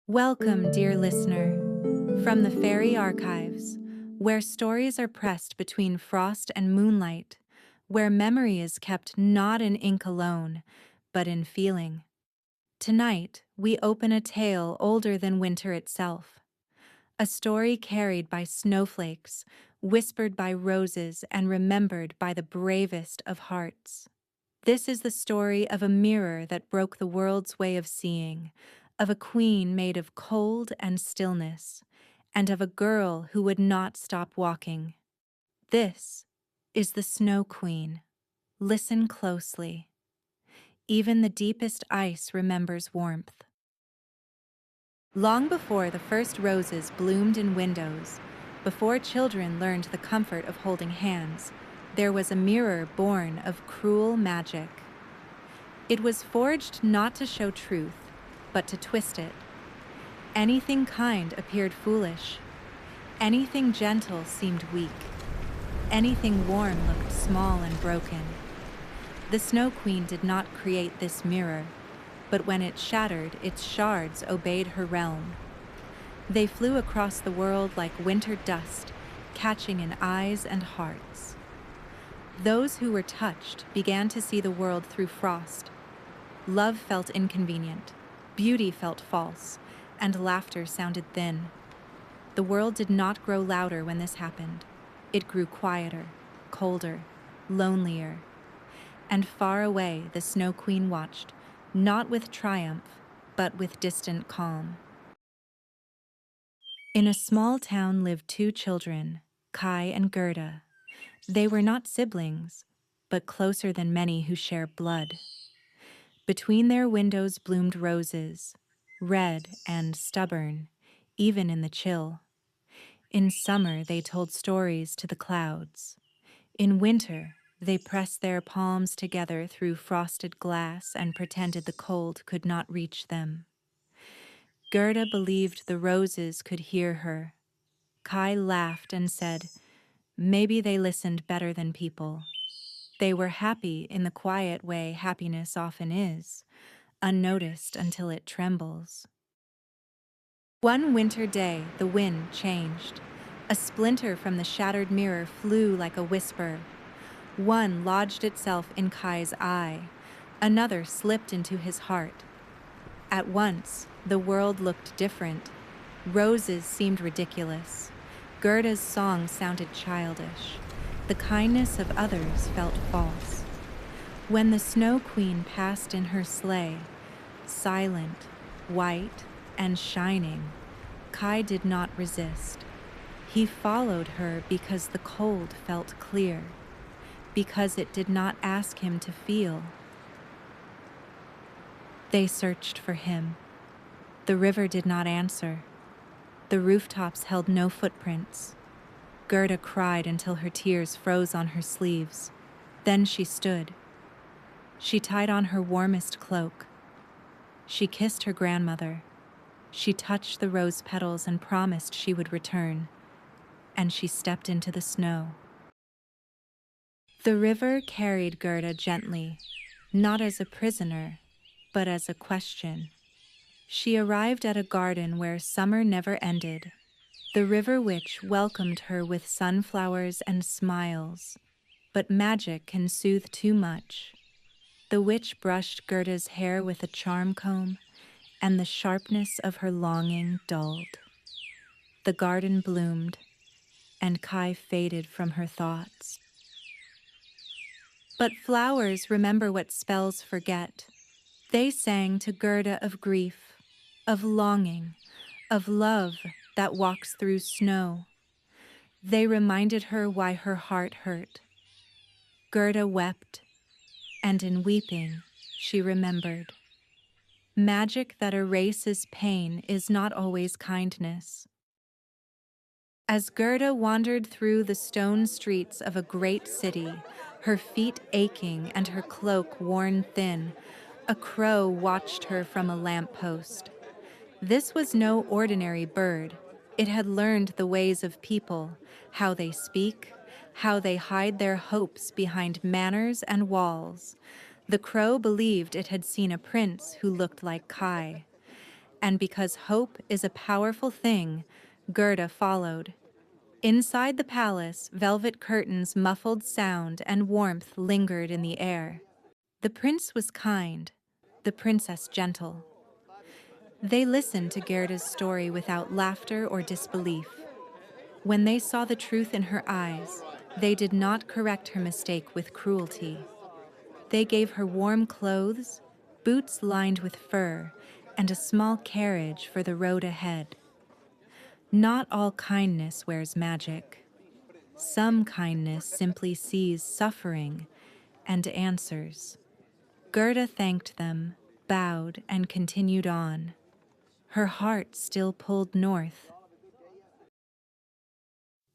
Welcome, dear listener, from the fairy archives, where stories are pressed between frost and moonlight, where memory is kept not in ink alone, but in feeling. Tonight, we open a tale older than winter itself, a story carried by snowflakes, whispered by roses, and remembered by the bravest of hearts. This is the story of a mirror that broke the world's way of seeing, of a queen made of cold and stillness, and of a girl who would not stop walking. This is the Snow Queen. Listen closely. Even the deepest ice remembers warmth. Long before the first roses bloomed in windows, before children learned the comfort of holding hands, there was a mirror born of cruel magic. It was forged not to show truth, but to twist it. Anything kind appeared foolish. Anything gentle seemed weak. Anything warm looked small and broken. The Snow Queen did not create this mirror, but when it shattered, its shards obeyed her realm. They flew across the world like winter dust, catching in eyes and hearts. Those who were touched began to see the world through frost. Love felt inconvenient, beauty felt false, and laughter sounded thin. The world did not grow louder when this happened. It grew quieter, colder, lonelier. And far away the Snow Queen watched, not with triumph, but with distant calm. In a small town lived two children, Kai and Gerda. They were not siblings, but closer than many who share blood. Between their windows bloomed roses, red and stubborn, even in the chill. In summer they told stories to the clouds. In winter they pressed their palms together through frosted glass and pretended the cold could not reach them. Gerda believed the roses could hear her. Kai laughed and said, "Maybe they listened better than people." They were happy in the quiet way happiness often is, unnoticed until it trembles. One winter day, the wind changed. A splinter from the shattered mirror flew like a whisper. One lodged itself in Kai's eye. Another slipped into his heart. At once, the world looked different. Roses seemed ridiculous. Gerda's song sounded childish. The kindness of others felt false. When the Snow Queen passed in her sleigh, silent, white, and shining, Kai did not resist. He followed her because the cold felt clear, because it did not ask him to feel. They searched for him. The river did not answer. The rooftops held no footprints. Gerda cried until her tears froze on her sleeves. Then she stood. She tied on her warmest cloak. She kissed her grandmother. She touched the rose petals and promised she would return. And she stepped into the snow. The river carried Gerda gently, not as a prisoner, but as a question. She arrived at a garden where summer never ended. The river witch welcomed her with sunflowers and smiles, but magic can soothe too much. The witch brushed Gerda's hair with a charm comb, and the sharpness of her longing dulled. The garden bloomed, and Kai faded from her thoughts. But flowers remember what spells forget. They sang to Gerda of grief, of longing, of love that walks through snow. They reminded her why her heart hurt. Gerda wept, and in weeping, she remembered. Magic that erases pain is not always kindness. As Gerda wandered through the stone streets of a great city, her feet aching and her cloak worn thin, a crow watched her from a lamppost. This was no ordinary bird. It had learned the ways of people, how they speak, how they hide their hopes behind manners and walls. The crow believed it had seen a prince who looked like Kai. And because hope is a powerful thing, Gerda followed. Inside the palace, velvet curtains muffled sound and warmth lingered in the air. The prince was kind, the princess gentle. They listened to Gerda's story without laughter or disbelief. When they saw the truth in her eyes, they did not correct her mistake with cruelty. They gave her warm clothes, boots lined with fur, and a small carriage for the road ahead. Not all kindness wears magic. Some kindness simply sees suffering and answers. Gerda thanked them, bowed, and continued on. Her heart still pulled north.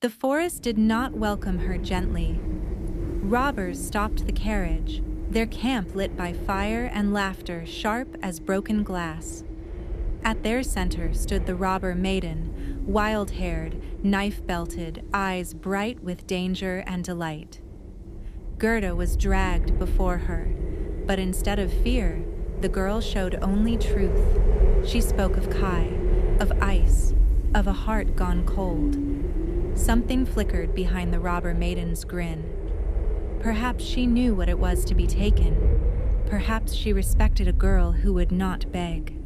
The forest did not welcome her gently. Robbers stopped the carriage, their camp lit by fire and laughter sharp as broken glass. At their center stood the robber maiden, wild-haired, knife-belted, eyes bright with danger and delight. Gerda was dragged before her, but instead of fear, the girl showed only truth. She spoke of Kai, of ice, of a heart gone cold. Something flickered behind the robber maiden's grin. Perhaps she knew what it was to be taken. Perhaps she respected a girl who would not beg.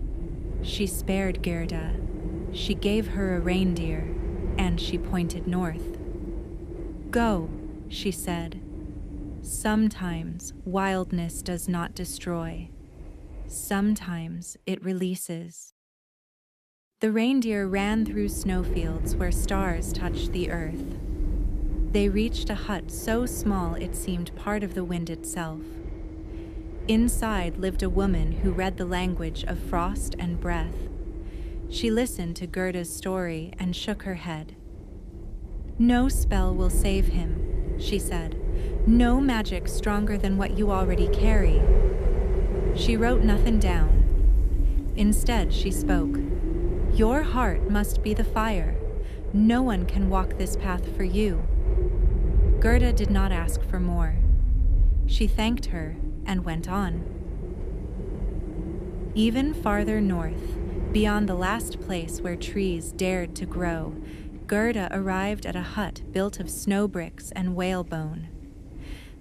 She spared Gerda. She gave her a reindeer, and she pointed north. "Go," she said. "Sometimes wildness does not destroy. Sometimes it releases." The reindeer ran through snowfields where stars touched the earth. They reached a hut so small it seemed part of the wind itself. Inside lived a woman who read the language of frost and breath. She listened to Gerda's story and shook her head. "No spell will save him," she said. "No magic stronger than what you already carry." She wrote nothing down. Instead, she spoke. "Your heart must be the fire. No one can walk this path for you." Gerda did not ask for more. She thanked her and went on. Even farther north, beyond the last place where trees dared to grow, Gerda arrived at a hut built of snow bricks and whalebone.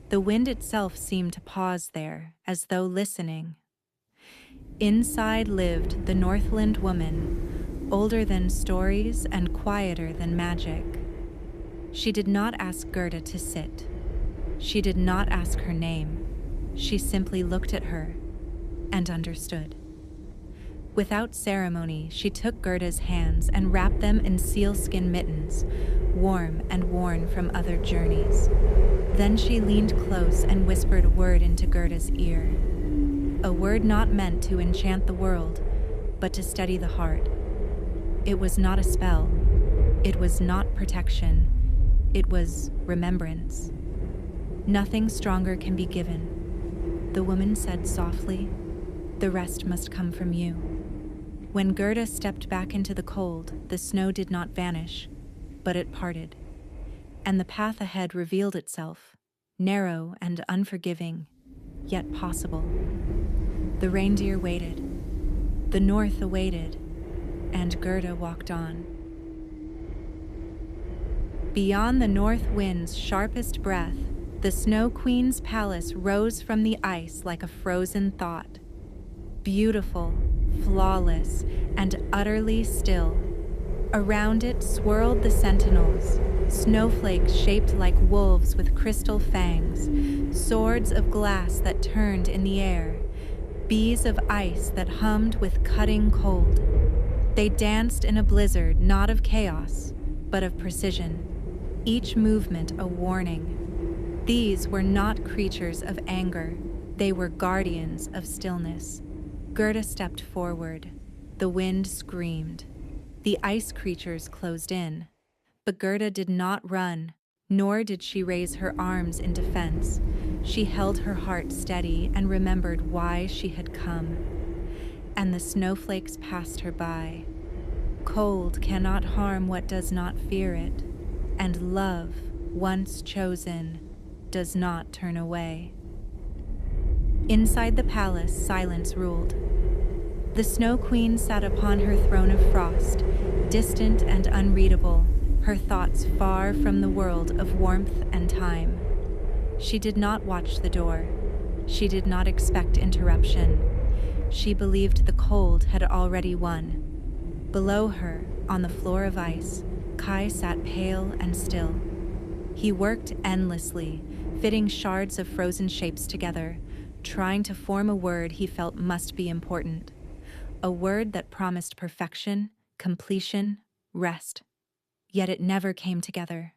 The wind itself seemed to pause there, as though listening. Inside lived the Northland woman, older than stories and quieter than magic. She did not ask Gerda to sit. She did not ask her name. She simply looked at her and understood. Without ceremony, she took Gerda's hands and wrapped them in sealskin mittens, warm and worn from other journeys. Then she leaned close and whispered a word into Gerda's ear. A word not meant to enchant the world, but to steady the heart. It was not a spell. It was not protection. It was remembrance. "Nothing stronger can be given," the woman said softly. "The rest must come from you." When Gerda stepped back into the cold, the snow did not vanish, but it parted, and the path ahead revealed itself, narrow and unforgiving, yet possible. The reindeer waited, the north awaited, and Gerda walked on. Beyond the north wind's sharpest breath, the Snow Queen's palace rose from the ice like a frozen thought. Beautiful, flawless, and utterly still. Around it swirled the sentinels, snowflakes shaped like wolves with crystal fangs, swords of glass that turned in the air, bees of ice that hummed with cutting cold. They danced in a blizzard not of chaos, but of precision, each movement a warning. These were not creatures of anger, they were guardians of stillness. Gerda stepped forward. The wind screamed. The ice creatures closed in. But Gerda did not run, nor did she raise her arms in defense. She held her heart steady and remembered why she had come. And the snowflakes passed her by. Cold cannot harm what does not fear it, and love, once chosen, does not turn away. Inside the palace, silence ruled. The Snow Queen sat upon her throne of frost, distant and unreadable, her thoughts far from the world of warmth and time. She did not watch the door. She did not expect interruption. She believed the cold had already won. Below her, on the floor of ice, Kai sat pale and still. He worked endlessly, fitting shards of frozen shapes together, trying to form a word he felt must be important. A word that promised perfection, completion, rest. Yet it never came together.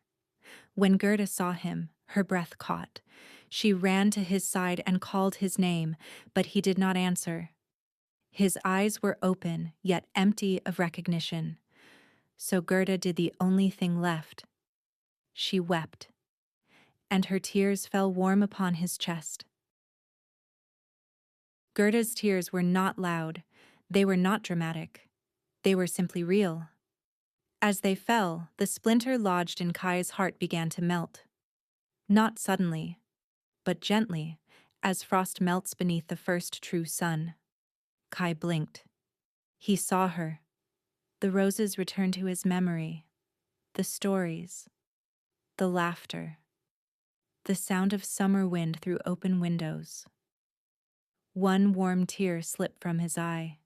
When Gerda saw him, her breath caught. She ran to his side and called his name, but he did not answer. His eyes were open, yet empty of recognition. So Gerda did the only thing left. She wept, and her tears fell warm upon his chest. Gerda's tears were not loud. They were not dramatic. They were simply real. As they fell, the splinter lodged in Kai's heart began to melt. Not suddenly, but gently, as frost melts beneath the first true sun. Kai blinked. He saw her. The roses returned to his memory. The stories. The laughter. The sound of summer wind through open windows. One warm tear slipped from his eye,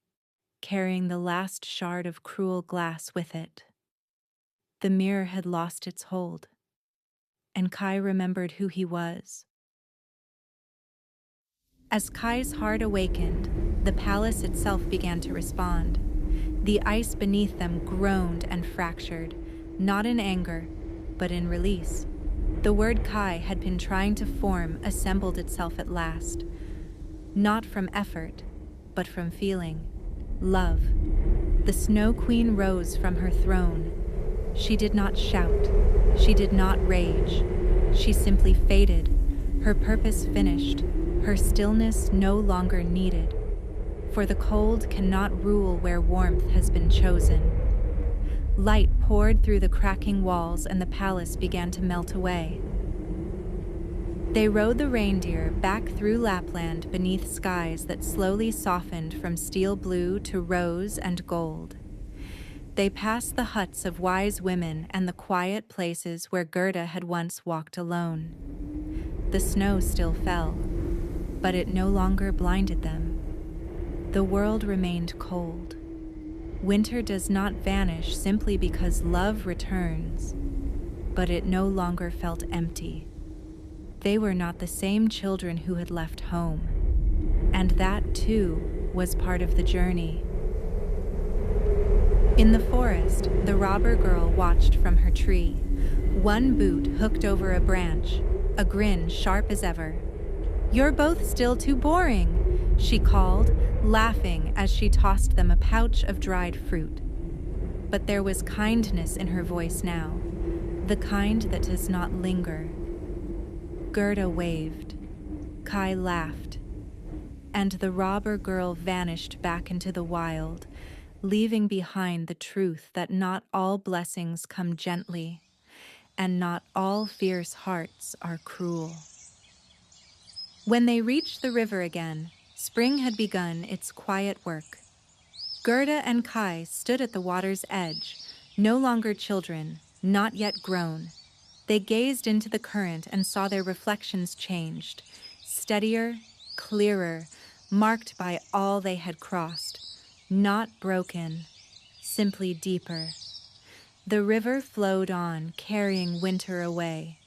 carrying the last shard of cruel glass with it. The mirror had lost its hold, and Kai remembered who he was. As Kai's heart awakened, the palace itself began to respond. The ice beneath them groaned and fractured, not in anger, but in release. The word Kai had been trying to form assembled itself at last. Not from effort, but from feeling. Love. The Snow Queen rose from her throne. She did not shout. She did not rage. She simply faded, her purpose finished, her stillness no longer needed. For the cold cannot rule where warmth has been chosen. Light poured through the cracking walls and the palace began to melt away. They rode the reindeer back through Lapland beneath skies that slowly softened from steel blue to rose and gold. They passed the huts of wise women and the quiet places where Gerda had once walked alone. The snow still fell, but it no longer blinded them. The world remained cold. Winter does not vanish simply because love returns, but it no longer felt empty. They were not the same children who had left home, and that, too, was part of the journey. In the forest, the robber girl watched from her tree, one boot hooked over a branch, a grin sharp as ever. "You're both still too boring," she called, laughing as she tossed them a pouch of dried fruit. But there was kindness in her voice now, the kind that does not linger. Gerda waved. Kai laughed. And the robber girl vanished back into the wild, leaving behind the truth that not all blessings come gently, and not all fierce hearts are cruel. When they reached the river again, spring had begun its quiet work. Gerda and Kai stood at the water's edge, no longer children, not yet grown. They gazed into the current and saw their reflections changed, steadier, clearer, marked by all they had crossed, not broken, simply deeper. The river flowed on, carrying winter away.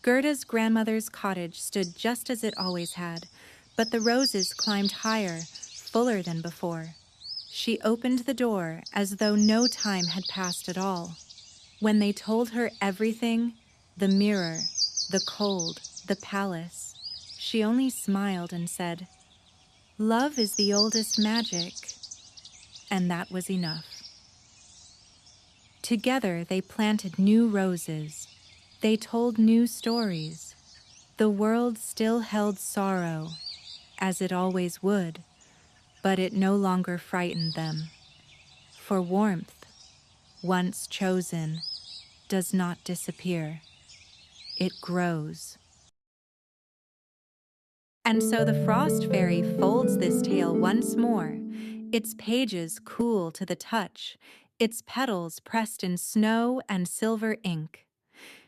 Gerda's grandmother's cottage stood just as it always had, but the roses climbed higher, fuller than before. She opened the door as though no time had passed at all. When they told her everything, the mirror, the cold, the palace, she only smiled and said, "Love is the oldest magic," and that was enough. Together they planted new roses. They told new stories. The world still held sorrow, as it always would, but it no longer frightened them. For warmth, once chosen, does not disappear. It grows. And so the Frost Fairy folds this tale once more, its pages cool to the touch, its petals pressed in snow and silver ink.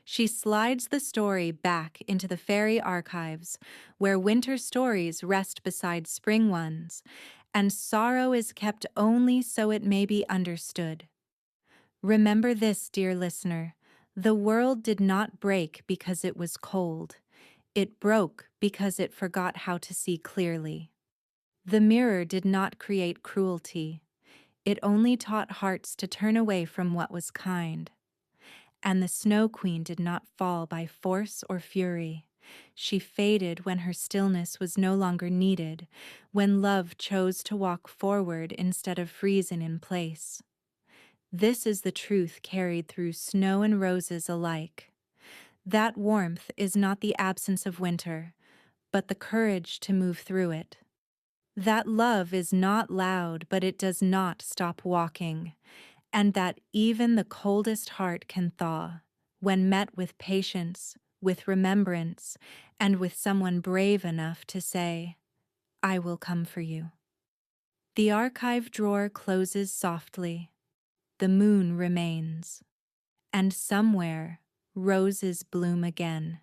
She slides the story back into the fairy archives, where winter stories rest beside spring ones, and sorrow is kept only so it may be understood. Remember this, dear listener, the world did not break because it was cold. It broke because it forgot how to see clearly. The mirror did not create cruelty. It only taught hearts to turn away from what was kind. And the Snow Queen did not fall by force or fury. She faded when her stillness was no longer needed, when love chose to walk forward instead of freezing in place. This is the truth carried through snow and roses alike. That warmth is not the absence of winter, but the courage to move through it. That love is not loud, but it does not stop walking, and that even the coldest heart can thaw when met with patience, with remembrance, and with someone brave enough to say, "I will come for you." The archive drawer closes softly. The moon remains, and somewhere roses bloom again.